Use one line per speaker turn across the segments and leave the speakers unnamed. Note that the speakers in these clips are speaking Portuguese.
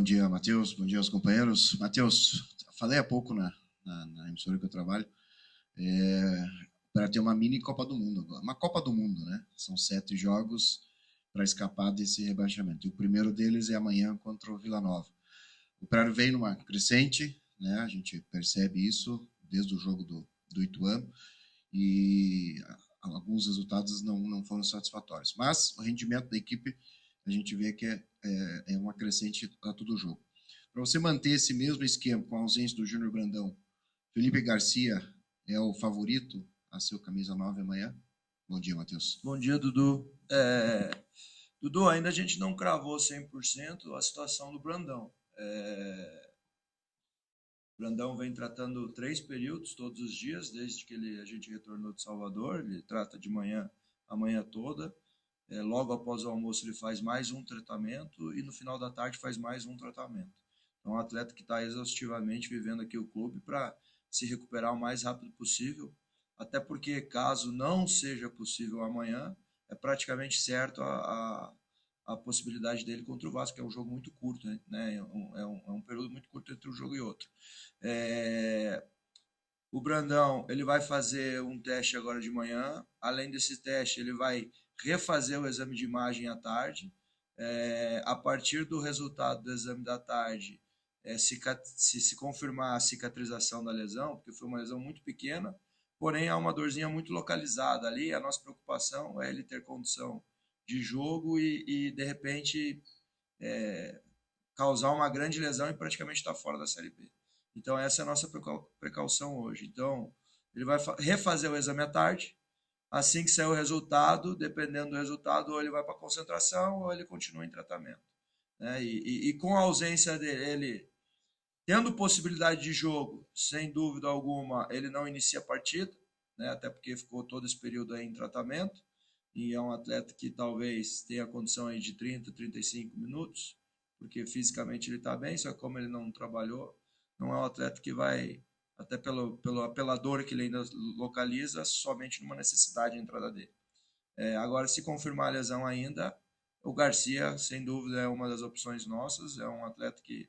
dia, Matheus. Bom dia aos companheiros. Matheus, falei há pouco na emissora que eu trabalho, para ter uma mini Copa do Mundo agora. Uma Copa do Mundo, né? São 7 jogos para escapar desse rebaixamento. E o primeiro deles é amanhã contra o Vila Nova. O Operário vem numa crescente, né? A gente percebe isso desde o jogo do Ituano, e alguns resultados não foram satisfatórios. Mas o rendimento da equipe, a gente vê que é uma crescente a todo jogo. Para você manter esse mesmo esquema com a ausência do Júnior Brandão, Felipe Garcia é o favorito a ser o camisa 9 amanhã? Bom dia, Matheus.
Bom dia, Dudu. Dudu, ainda a gente não cravou 100% a situação do Brandão. O Brandão vem tratando 3 períodos todos os dias, desde que a gente retornou de Salvador. Ele trata de manhã, a manhã toda. Logo após o almoço ele faz mais um tratamento e no final da tarde faz mais um tratamento. Então, um atleta que está exaustivamente vivendo aqui o clube para se recuperar o mais rápido possível, até porque caso não seja possível amanhã, é praticamente certo a possibilidade dele contra o Vasco, que é um jogo muito curto, né? É um período muito curto entre um jogo e outro. O Brandão, ele vai fazer um teste agora de manhã. Além desse teste, ele vai refazer o exame de imagem à tarde. A partir do resultado do exame da tarde, se confirmar a cicatrização da lesão, porque foi uma lesão muito pequena, porém há uma dorzinha muito localizada ali. A nossa preocupação é ele ter condição de jogo e de repente, causar uma grande lesão e praticamente estar fora da Série B. Então, essa é a nossa precaução hoje. Então, ele vai refazer o exame à tarde. Assim que sair o resultado, dependendo do resultado, ou ele vai para a concentração ou ele continua em tratamento. Né? E com a ausência dele, tendo possibilidade de jogo, sem dúvida alguma, ele não inicia a partida, né? Até porque ficou todo esse período aí em tratamento. E é um atleta que talvez tenha a condição aí de 30, 35 minutos, porque fisicamente ele está bem, só que como ele não trabalhou, não é um atleta que vai, até pela dor que ele ainda localiza, somente numa necessidade de entrada dele. Agora, se confirmar a lesão ainda, o Garcia, sem dúvida, é uma das opções nossas, é um atleta que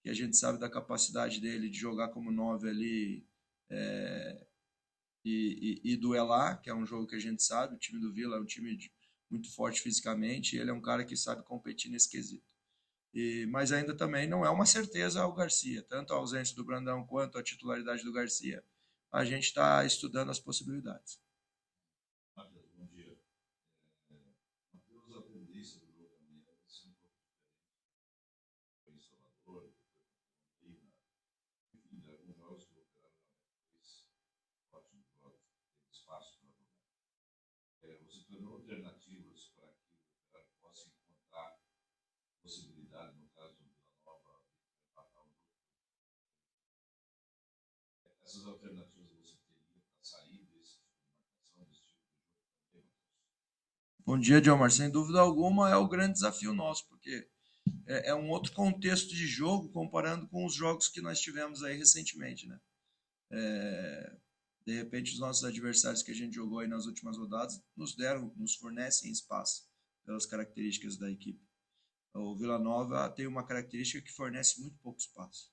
a gente sabe da capacidade dele de jogar como 9 ali e duelar, que é um jogo que a gente sabe, o time do Vila é um time muito forte fisicamente, e ele é um cara que sabe competir nesse quesito. Mas ainda também não é uma certeza o Garcia, tanto a ausência do Brandão quanto a titularidade do Garcia. A gente está estudando as possibilidades.
Matheus, bom dia. Matheus, a tendência do jogo também vai ser um pouco diferente. Foi em Salvador, foi enfim, alguns jogos que o Operário fez ótimos jogos, teve espaço para jogar. Você tornou alternativas para que o Operário possa encontrar possibilidade, no caso do Vila Nova, de empatar um jogo. Essas alternativas você teria para sair desse tipo de marcação, desse tipo de jogo também, Matheus?
Bom dia, Diomar. Sem dúvida alguma é o grande desafio nosso, porque é um outro contexto de jogo comparando com os jogos que nós tivemos aí recentemente, né? De repente, os nossos adversários que a gente jogou aí nas últimas rodadas nos fornecem espaço pelas características da equipe. O Vila Nova tem uma característica que fornece muito pouco espaço.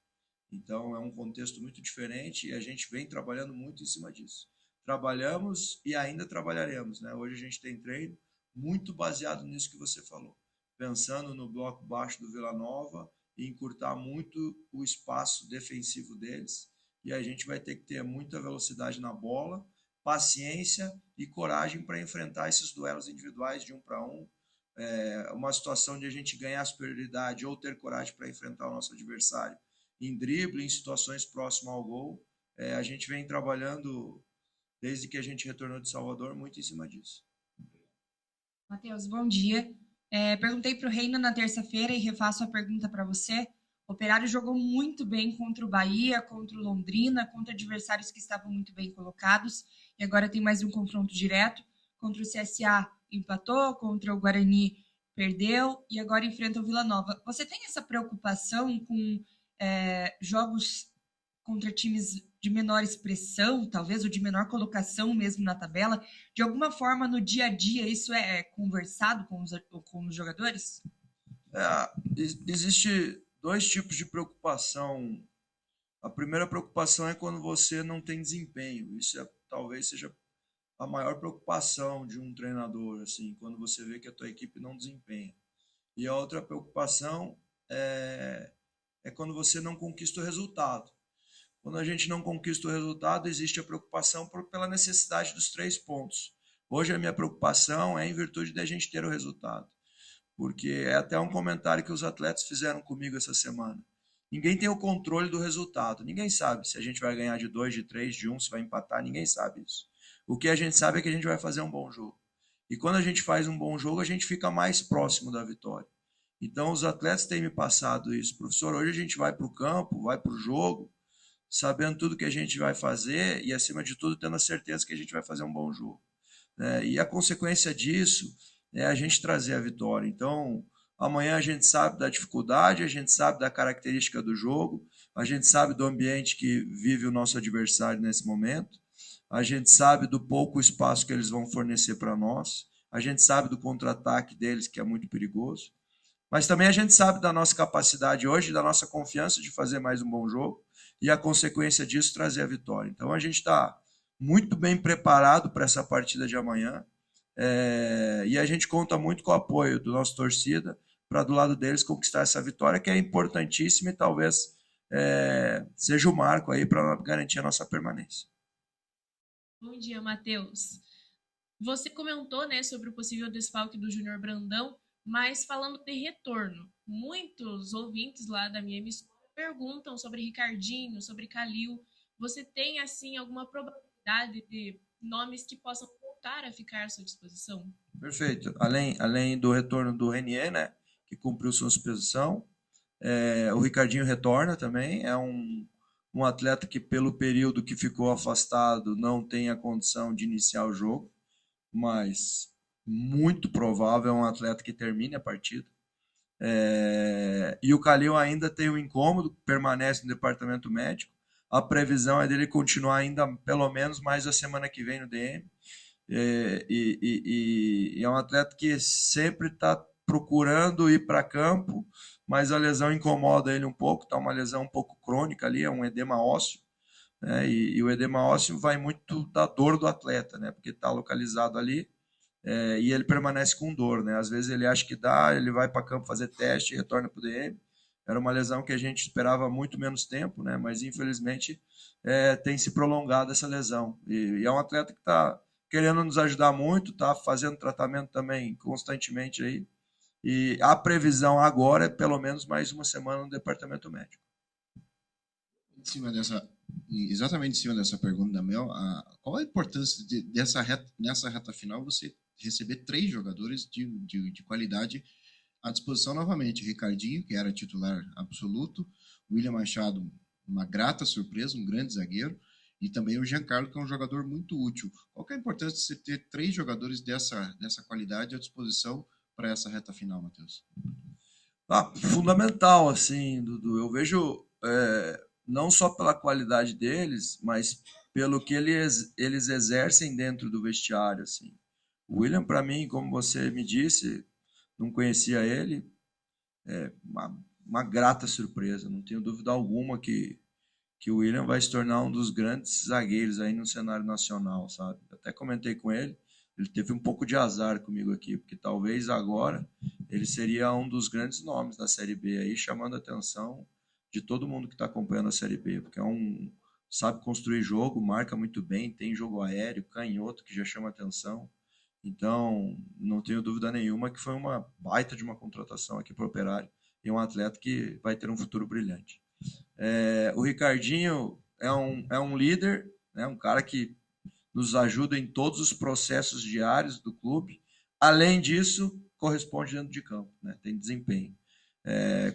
Então, é um contexto muito diferente e a gente vem trabalhando muito em cima disso. Trabalhamos e ainda trabalharemos, né? Hoje a gente tem treino muito baseado nisso que você falou, pensando no bloco baixo do Vila Nova e encurtar muito o espaço defensivo deles. E a gente vai ter que ter muita velocidade na bola, paciência e coragem para enfrentar esses duelos individuais de 1 para 1, uma situação de a gente ganhar a superioridade ou ter coragem para enfrentar o nosso adversário em drible, em situações próximas ao gol. A gente vem trabalhando, desde que a gente retornou de Salvador, muito em cima disso.
Matheus, bom dia. Perguntei para o Reina na terça-feira e refaço a pergunta para você. O Operário jogou muito bem contra o Bahia, contra o Londrina, contra adversários que estavam muito bem colocados, e agora tem mais um confronto direto. Contra o CSA empatou, contra o Guarani perdeu, e agora enfrenta o Vila Nova. Você tem essa preocupação com jogos contra times de menor expressão, talvez, ou de menor colocação mesmo na tabela? De alguma forma, no dia a dia, isso é conversado com os jogadores?
Existe dois tipos de preocupação. A primeira preocupação é quando você não tem desempenho. Isso talvez seja a maior preocupação de um treinador, assim, quando você vê que a tua equipe não desempenha. E a outra preocupação é quando você não conquista o resultado. Quando a gente não conquista o resultado, existe a preocupação pela necessidade dos 3 pontos. Hoje a minha preocupação é em virtude da gente ter o resultado. Porque é até um comentário que os atletas fizeram comigo essa semana. Ninguém tem o controle do resultado. Ninguém sabe se a gente vai ganhar de 2, de 3, de 1, se vai empatar. Ninguém sabe isso. O que a gente sabe é que a gente vai fazer um bom jogo. E quando a gente faz um bom jogo, a gente fica mais próximo da vitória. Então, os atletas têm me passado isso. Professor, hoje a gente vai para o campo, vai para o jogo, sabendo tudo que a gente vai fazer e, acima de tudo, tendo a certeza que a gente vai fazer um bom jogo. E a consequência disso é a gente trazer a vitória. Então, amanhã a gente sabe da dificuldade, a gente sabe da característica do jogo, a gente sabe do ambiente que vive o nosso adversário nesse momento, a gente sabe do pouco espaço que eles vão fornecer para nós, a gente sabe do contra-ataque deles, que é muito perigoso, mas também a gente sabe da nossa capacidade hoje, da nossa confiança de fazer mais um bom jogo e a consequência disso trazer a vitória. Então a gente está muito bem preparado para essa partida de amanhã e a gente conta muito com o apoio da nossa torcida para do lado deles conquistar essa vitória, que é importantíssima e talvez seja o marco aí para garantir a nossa permanência.
Bom dia, Matheus. Você comentou, né, sobre o possível desfalque do Júnior Brandão, mas falando de retorno, muitos ouvintes lá da minha emissora perguntam sobre Ricardinho, sobre Calil. Você tem, assim, alguma probabilidade de nomes que possam voltar a ficar à sua disposição?
Perfeito. Além do retorno do Renier, né, que cumpriu sua suspensão, o Ricardinho retorna também, é um atleta que, pelo período que ficou afastado, não tem a condição de iniciar o jogo, mas muito provável é um atleta que termine a partida. E o Calil ainda tem um incômodo, permanece no departamento médico. A previsão é dele continuar ainda pelo menos mais a semana que vem no DM. E é um atleta que sempre está procurando ir para campo, mas a lesão incomoda ele um pouco, está uma lesão um pouco crônica ali, é um edema ósseo, né? E o edema ósseo vai muito da dor do atleta, né? Porque está localizado ali e ele permanece com dor, né? Às vezes ele acha que dá, ele vai para campo fazer teste e retorna para o DM. Era uma lesão que a gente esperava muito menos tempo, né? Mas infelizmente tem se prolongado essa lesão. E é um atleta que está querendo nos ajudar muito, está fazendo tratamento também constantemente aí. E a previsão agora é pelo menos mais uma semana no departamento médico.
Exatamente em cima dessa pergunta da Mel, qual a importância nessa reta final você receber 3 jogadores de qualidade à disposição novamente? Ricardinho, que era titular absoluto, William Machado, uma grata surpresa, um grande zagueiro, e também o Giancarlo, que é um jogador muito útil. Qual que é a importância de você ter 3 jogadores dessa qualidade à disposição para essa reta final, Matheus?
Fundamental, assim, Dudu. Eu vejo não só pela qualidade deles, mas pelo que eles exercem dentro do vestiário, assim. O William, para mim, como você me disse, não conhecia ele, uma grata surpresa. Não tenho dúvida alguma que o William vai se tornar um dos grandes zagueiros aí no cenário nacional, sabe? Até comentei com ele, ele teve um pouco de azar comigo aqui, porque talvez agora ele seria um dos grandes nomes da Série B aí, chamando a atenção de todo mundo que está acompanhando a Série B, porque sabe construir jogo, marca muito bem, tem jogo aéreo, canhoto, que já chama atenção. Então, não tenho dúvida nenhuma que foi uma baita de uma contratação aqui para o Operário e um atleta que vai ter um futuro brilhante. O Ricardinho é um líder, né, um cara que nos ajuda em todos os processos diários do clube. Além disso, corresponde dentro de campo, né, tem desempenho.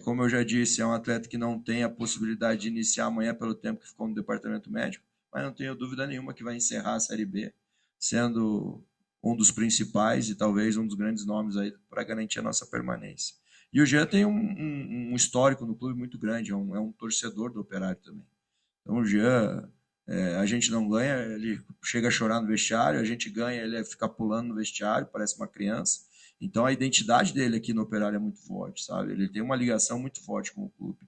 Como eu já disse, é um atleta que não tem a possibilidade de iniciar amanhã pelo tempo que ficou no departamento médico, mas não tenho dúvida nenhuma que vai encerrar a Série B, sendo um dos principais e talvez um dos grandes nomes aí para garantir a nossa permanência. E o Jean tem um histórico no clube muito grande, é um torcedor do Operário também. Então o Jean, a gente não ganha, ele chega a chorar no vestiário, a gente ganha, ele fica pulando no vestiário, parece uma criança. Então a identidade dele aqui no Operário é muito forte, sabe? Ele tem uma ligação muito forte com o clube.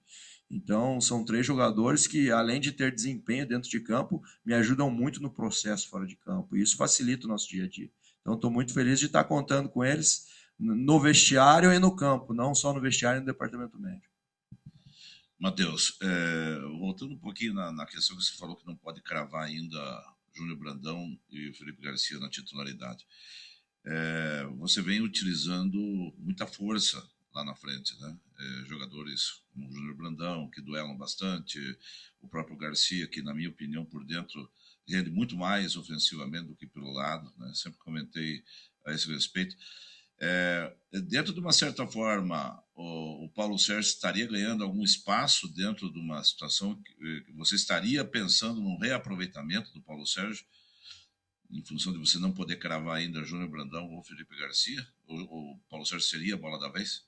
Então são 3 jogadores que, além de ter desempenho dentro de campo, me ajudam muito no processo fora de campo. E isso facilita o nosso dia a dia. Então estou muito feliz de estar contando com eles no vestiário e no campo, não só no vestiário e no departamento médico.
Matheus, voltando um pouquinho na questão que você falou que não pode cravar ainda Júnior Brandão e Felipe Garcia na titularidade. Você vem utilizando muita força lá na frente, né? Jogadores como o Júnior Brandão, que duelam bastante, o próprio Garcia, que, na minha opinião, por dentro, rende muito mais ofensivamente do que pelo lado, né? Sempre comentei a esse respeito. Dentro de uma certa forma, o Paulo Sérgio estaria ganhando algum espaço dentro de uma situação que você estaria pensando num reaproveitamento do Paulo Sérgio, em função de você não poder cravar ainda Júnior Brandão ou Felipe Garcia? O Paulo Sérgio seria a bola da vez?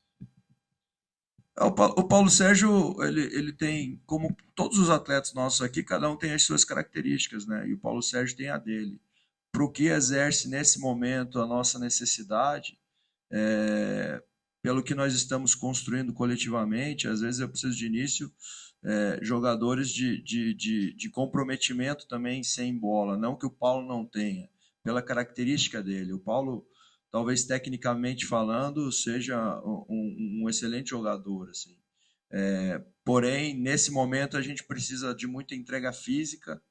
O Paulo Sérgio, ele tem, como todos os atletas nossos aqui, cada um tem as suas características, né? E o Paulo Sérgio tem a dele. Para o que exerce nesse momento a nossa necessidade, pelo que nós estamos construindo coletivamente, às vezes eu preciso de início jogadores de comprometimento também sem bola, não que o Paulo não tenha, pela característica dele. O Paulo, talvez tecnicamente falando, seja um excelente jogador, assim. Porém, nesse momento a gente precisa de muita entrega física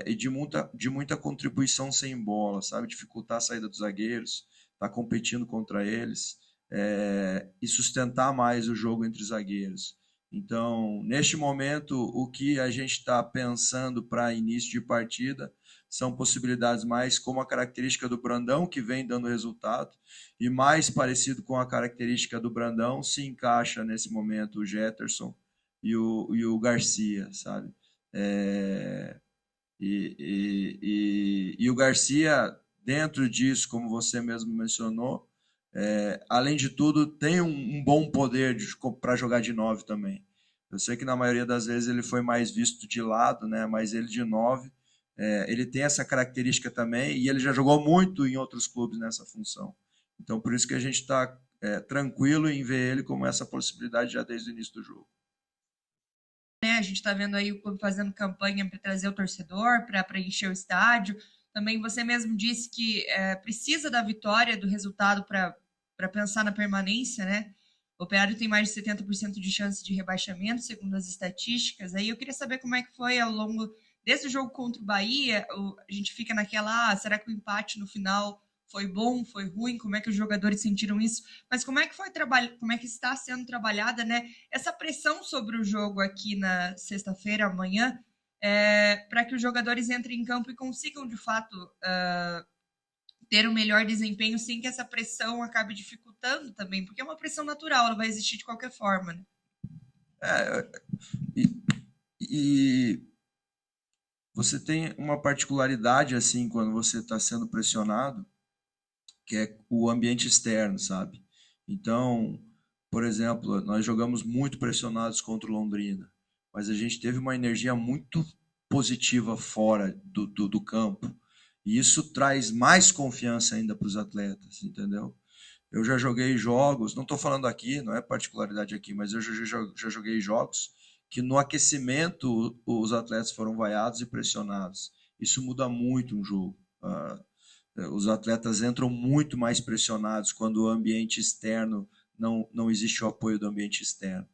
e de muita contribuição sem bola, sabe? Dificultar a saída dos zagueiros, estar competindo contra eles e sustentar mais o jogo entre os zagueiros. Então, neste momento, o que a gente está pensando para início de partida são possibilidades mais como a característica do Brandão, que vem dando resultado, e mais parecido com a característica do Brandão, se encaixa nesse momento o Jetterson e o Garcia, sabe? E o Garcia, dentro disso, como você mesmo mencionou, além de tudo, tem um bom poder para jogar de 9 também. Eu sei que na maioria das vezes ele foi mais visto de lado, né? Mas ele de 9, ele tem essa característica também e ele já jogou muito em outros clubes nessa função. Então, por isso que a gente está tranquilo em ver ele como essa possibilidade já desde o início do jogo.
A gente está vendo aí o clube fazendo campanha para trazer o torcedor, para preencher o estádio. Também você mesmo disse que precisa da vitória, do resultado para pensar na permanência, né? O Operário tem mais de 70% de chance de rebaixamento, segundo as estatísticas. Aí eu queria saber como é que foi ao longo desse jogo contra o Bahia. A gente fica naquela, será que o empate no final foi bom, foi ruim? Como é que os jogadores sentiram isso? Mas como é que como é que está sendo trabalhada, né? Essa pressão sobre o jogo aqui na sexta-feira, amanhã, para que os jogadores entrem em campo e consigam, de fato, ter um melhor desempenho sem que essa pressão acabe dificultando também, porque é uma pressão natural, ela vai existir de qualquer forma, né?
E você tem uma particularidade, assim, quando você está sendo pressionado, que é o ambiente externo, sabe? Então, por exemplo, nós jogamos muito pressionados contra o Londrina, mas a gente teve uma energia muito positiva fora do campo. E isso traz mais confiança ainda para os atletas, entendeu? Eu já joguei jogos, não estou falando aqui, não é particularidade aqui, mas eu já joguei jogos que no aquecimento os atletas foram vaiados e pressionados. Isso muda muito um jogo. Os atletas entram muito mais pressionados quando o ambiente externo não existe o apoio do ambiente externo.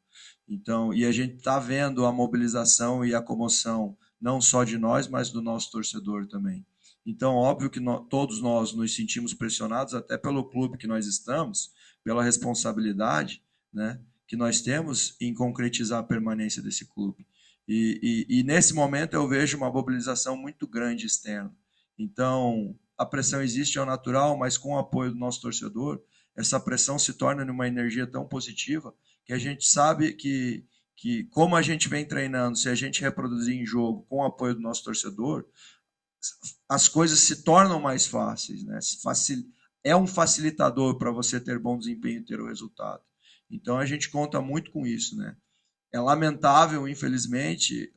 Então, e a gente está vendo a mobilização e a comoção, não só de nós, mas do nosso torcedor também. Então, óbvio que todos nós nos sentimos pressionados, até pelo clube que nós estamos, pela responsabilidade, né, que nós temos em concretizar a permanência desse clube. E nesse momento eu vejo uma mobilização muito grande externa. Então, a pressão existe, é o natural, mas com o apoio do nosso torcedor, essa pressão se torna numa energia tão positiva que a gente sabe que como a gente vem treinando, se a gente reproduzir em jogo com o apoio do nosso torcedor, as coisas se tornam mais fáceis, né? É um facilitador para você ter bom desempenho e ter o resultado. Então a gente conta muito com isso, né? É lamentável, infelizmente,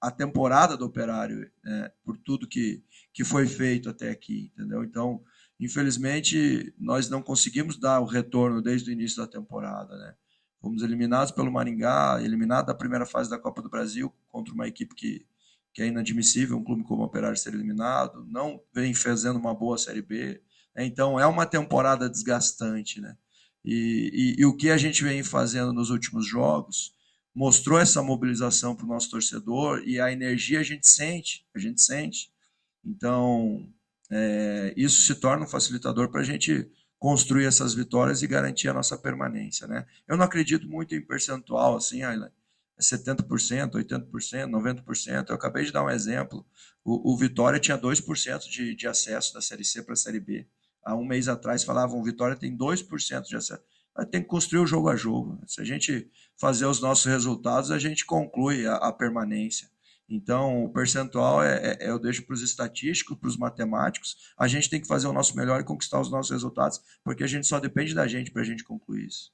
a temporada do Operário, né? Por tudo que foi feito até aqui, entendeu? Então Infelizmente, nós não conseguimos dar o retorno desde o início da temporada, né? Fomos eliminados pelo Maringá, eliminados da primeira fase da Copa do Brasil contra uma equipe que é inadmissível, um clube como o Operário ser eliminado, não vem fazendo uma boa Série B. Então, é uma temporada desgastante, né? E o que a gente vem fazendo nos últimos jogos mostrou essa mobilização para o nosso torcedor e a energia a gente sente. Então, isso se torna um facilitador para a gente construir essas vitórias e garantir a nossa permanência, né? Eu não acredito muito em percentual, assim, Ayla, 70%, 80%, 90%. Eu acabei de dar um exemplo. O Vitória tinha 2% de acesso da Série C para a Série B. Há um mês atrás falavam, o Vitória tem 2% de acesso. Tem que construir o jogo a jogo. Se a gente fazer os nossos resultados, a gente conclui a permanência. Então, o percentual eu deixo para os estatísticos, para os matemáticos. A gente tem que fazer o nosso melhor e conquistar os nossos resultados, porque a gente só depende da gente para a gente concluir isso.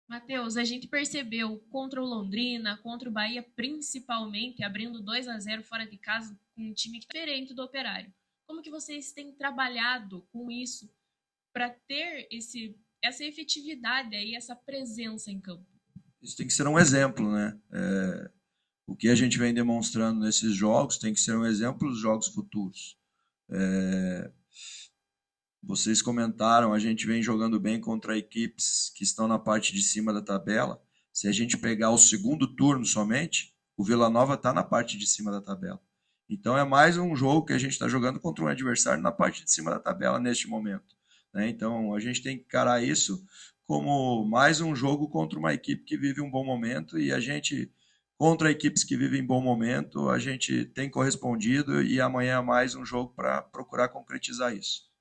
Matheus, a gente percebeu contra o Londrina, contra o Bahia, principalmente, abrindo 2-0 fora de casa, com um time diferente do Operário. Como que vocês têm trabalhado com isso para ter essa efetividade aí, essa presença em campo?
Isso tem que ser um exemplo, né? O que a gente vem demonstrando nesses jogos tem que ser um exemplo dos jogos futuros. Vocês comentaram, a gente vem jogando bem contra equipes que estão na parte de cima da tabela. Se a gente pegar o segundo turno somente, o Vila Nova está na parte de cima da tabela. Então é mais um jogo que a gente está jogando contra um adversário na parte de cima da tabela neste momento, né? Então a gente tem que encarar isso como mais um jogo contra uma equipe que vive um bom momento, e a gente, contra equipes que vivem bom momento, a gente tem correspondido, e amanhã é mais um jogo para procurar concretizar isso.